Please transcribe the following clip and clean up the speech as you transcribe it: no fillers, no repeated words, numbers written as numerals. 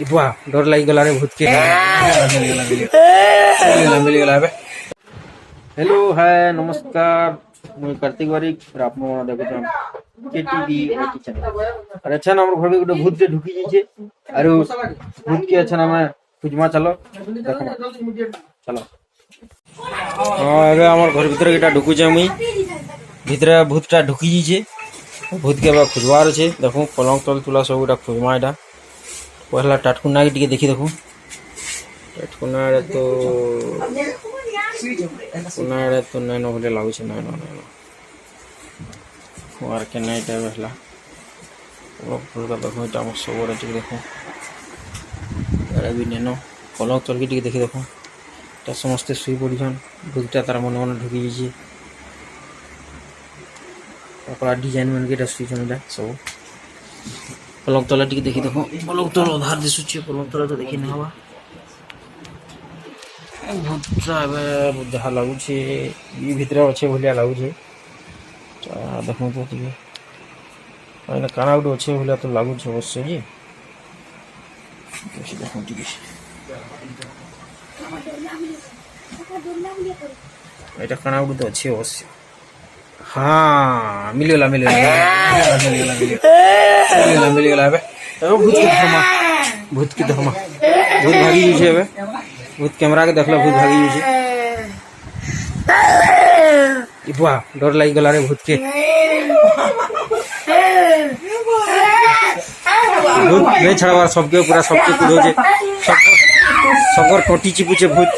बुआ डर लगी गला रे भूत के मिलगला बे। हेलो हाय नमस्कार मुई कार्तिक बारिक और आप देखो केटीवी चैनल। अरे अच्छा ना हमर घर में गोटे भूत के ढुकी जाइए अरे भूत के अच्छा ना मैं खुजमा चलो देखो चलो। हाँ एबे हमर घर भीतर केटा ढुकुचे मुई भीतर भूतटा ढुकी जाइए भूत के बा खुजवार अच्छे देखो पलंग तल तुला सब गोटा खुजमा एटा पहला टाटकुना के देखी देखो टाटकुना तो नैन भले लगुच नैन नैन मार के नहीं टाइम है फुलका देखो ये सब टे देखो भी नैन पलंग तल के देखी देखो समस्ते शुई पड़न भूतटा तार मन मन ढुकी जाइए कपड़ा डिजाइन मन के शुईन सब पलंग तला टी देखी देखो पलंग तल अधार दिशुचे पलंग तला तो देखी ना हवा भूतटा जहाँ लगुचे ये भितर अच्छे भाया लगुचे देखो तो टे काना गोटे अच्छे भाया तो लगुच अवश्य जी देखो टे यहाँ काना गोटे तो अच्छे अवश्य। हाँ मिलगला भूत के धर्मा भूत भागी जाए भूत कैमरा के देखल भूत भागी जाए बुआ डर लगी गला रे भूत के भूत नहीं छड़ाबार सबके पूरा सबके कूद सबर कटी चिपुचे भूत